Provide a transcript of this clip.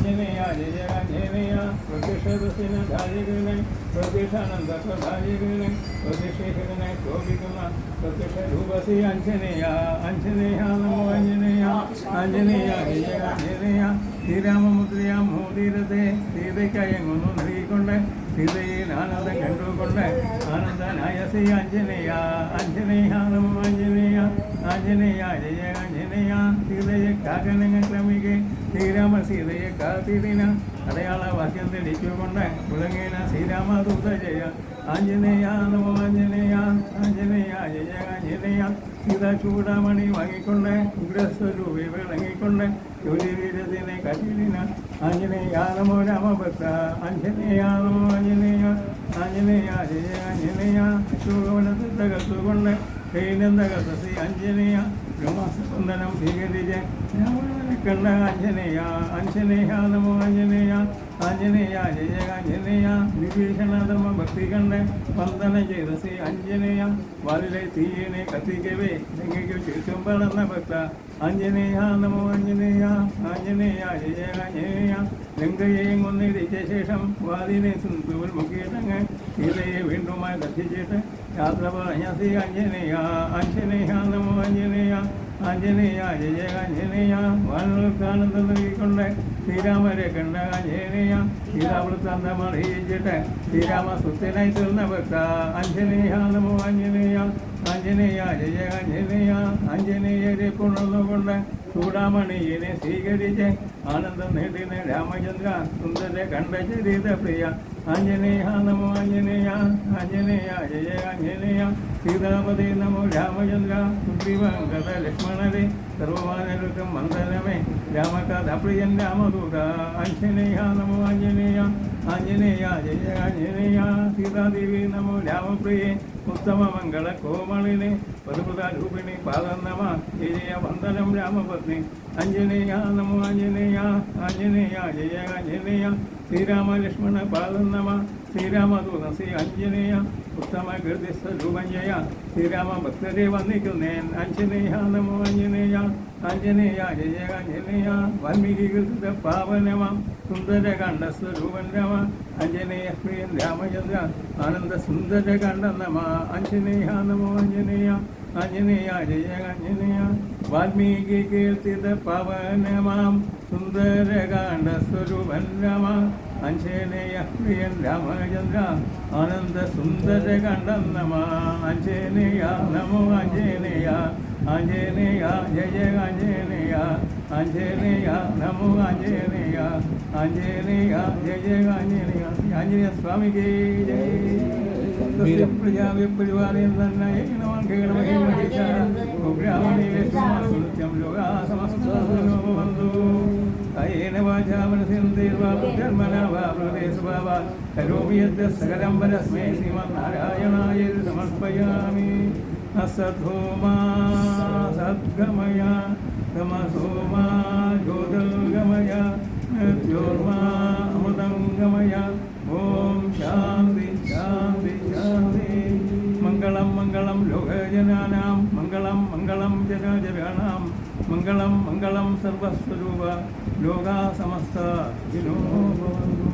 आंजनेया जय जय आंजनेया प्रत्यक्षदर्शनधारिणे प्रत्यक्षानन्दप्रधारिणे प्रत्यक्षेखरणे शोभिकुमा प्रत्यक्षरूपसी आंजनेया आंजनेया नमो आंजनेया आंजनेया जय जय आंजनेया ശ്രീരാമമുദ്രയാ മോതിരത്തെ സീതയ്ക്കയങ്ങൊന്നു നൽകിക്കൊണ്ട് സീതയിൽ ആനന്ദം കണ്ടുകൊണ്ട് ആനന്ദനായ ശ്രീ ആഞ്ജനേയ ആഞ്ജനേയ നമോ ആഞ്ജനേയ ആഞ്ജനേയ ജയ ആഞ്ജനേയ സീതയെ കാക്കനങ്ങൾ ക്രമിക്കെ ശ്രീരാമ സീതയെ കാത്തിരിന അടയാള വാക്യം തെളിച്ചുകൊണ്ട് മുഴങ്ങിന ശ്രീരാമദൂത ജയ ആഞ്ജനേയ നമോ ആഞ്ജനേയ ആഞ്ജനേയ ജയ ആഞ്ജനേയ സീത ചൂടാമണി വാങ്ങിക്കൊണ്ട് ഉഗ്രസ്വരൂപി വിളങ്ങിക്കൊണ്ട് ജോലിവീരത്തിനെ കട്ടിലിന ആഞ്ജനേയ നമോ രാമഭക്ത ആഞ്ജനേയ നമോ ആഞ്ജനേയ ആഞ്ജനേയ ജയ ആഞ്ജനേയ ശോഭനത്തെ തകർത്തുകൊണ്ട് കൈനന്തകർത്ത ശ്രീ ആഞ്ജനേയ ബ്രഹ്മസ്പന്ദനം സ്വീകരിച്ച് രാവണനെ കണ്ട ആഞ്ജനേയ ആഞ്ജനേയ നമോ ആഞ്ജനേയ ആഞ്ജനേയ ജയ ആഞ്ജനേയ വിഭീഷണധർമ്മ ഭക്തി കണ്ട് വന്ദനം ചെയ്ത ശ്രീ ആഞ്ജനേയ വാലിലെ തീയനെ കത്തിക്കവേ ലങ്കയ്ക്ക് ചുറ്റും വളർന്ന ഭക്ത ആഞ്ജനേയ നമോ ആഞ്ജനേയ ആഞ്ജനേയ ജയ ആഞ്ജനേയ ലങ്കയെയും കൊന്നിടിച്ച ശേഷം വാലിനെ സിന്ധുവിൽ മുക്കിയിട്ടങ്ങ് സീതയെ വീണ്ടുമായി ദർശിച്ചിട്ട് യാത്ര പറഞ്ഞ ശ്രീ ആഞ്ജനേയ ആഞ്ജനേയ നമോ ആഞ്ജനേയ ആഞ്ജനേയ ജയ ആഞ്ജനേയ വാനോൽക്കാനന്ദം നൽകിക്കൊണ്ട് ശ്രീരാമരെ കണ്ട ആഞ്ജനേയ സീതാവൃത്താന്തം അറിയിച്ചിട്ട് ശ്രീരാമ സുസ്ഥനായി തീർന്ന ഭക്ത ആഞ്ജനേയ നമോ ആഞ്ജനേയ ആഞ്ജനേയ ജയ ആഞ്ജനേയ ആഞ്ജനേയരെ പുണർന്നുകൊണ്ട് ചൂടാമണിയെ സ്വീകരിച്ച് ആനന്ദം നേടിന രാമചന്ദ്ര സുന്ദര കണ്ട ചരിത പ്രിയ ആഞ്ജനേയ നമോ ആഞ്ജനേയ ആഞ്ജനേയ ജയ ആഞ്ജനേയ സീതാപതി നമോ രാമചന്ദ്ര സുഗ്രീവങ്കത ലക്ഷ്മണരെ സർവമാനർക്കും വന്ദനമേ രാമകഥ പ്രിയൻ രാമദൂത ആഞ്ജനേയ നമോ ആഞ്ജനേയ ആഞ്ജനേയ ജയ ആഞ്ജനേയ സീതാദേവി നമോ രാമപ്രിയേ ഉത്തമ മംഗള കോമളിനെ പതുപുതാരൂപിണി പാദം നമ ജയ വന്ദനം രാമപത്നി ആഞ്ജനേയ നമോ ആഞ്ജനേയ ആഞ്ജനേയ ജയ ആഞ്ജനേയ ശ്രീരാമ ലക്ഷ്മണ പാദം നമ ശ്രീരാമദൂത ശ്രീ ആഞ്ജനേയ ഉത്തമ കീർത്തിസ്വരൂപം ജയ ശ്രീരാമ ഭക്തരെ വന്ദിക്കുന്നേൻ ആഞ്ജനേയ നമോ ആഞ്ജനേയ ആഞ്ജനേയ ജയ ആഞ്ജനേയ വാൽമീകി കീർത്തിത പാവനമാം സുന്ദര കണ്ഠസ്വരൂപൻ രാമ ആഞ്ജനേയ പ്രിയൻ രാമചന്ദ്ര ആനന്ദ സുന്ദര കണ്ഠ നമ ആഞ്ജനേയ നമോ ആഞ്ജനേയ ആഞ്ജനേയ ജയ ആഞ്ജനേയ വാൽമീകി കീർത്തിത പാവനമാം സുന്ദര കാണ്ഡസ്വരൂപൻ രാമ ആഞ്ജനേയ പ്രിയൻ രാമചന്ദ്ര ആനന്ദ സുന്ദര കണ്ഠം നമ ആഞ്ജനേയ നമോ ആഞ്ജനേയ ആഞ്ജനേയ ജയ ആഞ്ജനേയ ആഞ്ജനേയ നമോ ആഞ്ജനേയ ആഞ്ജനേയ ജയ ആഞ്ജനേയ ആഞ്ജനേയ സ്വാമിക്ക് ജയ പ്രജാവിപരിവാരം തന്നെ നമോഗ്രാമണിവേശം ലോകാ സമസ്തോ അയേന വാചാ മനസേന്ദ്രിർവാ ബുദ്ധിർമനാ വാ ഹൃദയസ്വാ വാ കരോമി യദ്യ സകലം പരസ്മൈ ശ്രീമന്നാരായണായ സമർപ്പയാമി അസധോമാ സദ്ഗമയ തമസോമാ ജ്യോതിർഗമയ മൃത്യോർമാ അമൃതം ഗമയ ഓം ശാന്തി ശാന്തി ശാന്തി മംഗളം മംഗളം ലോകജനാനാം മംഗളം മംഗളം ജനജനാനാം മംഗളം മംഗളം സർവസ്വരൂപ ലോകാ സമസ്ത ജിനോ ഭവന്തു.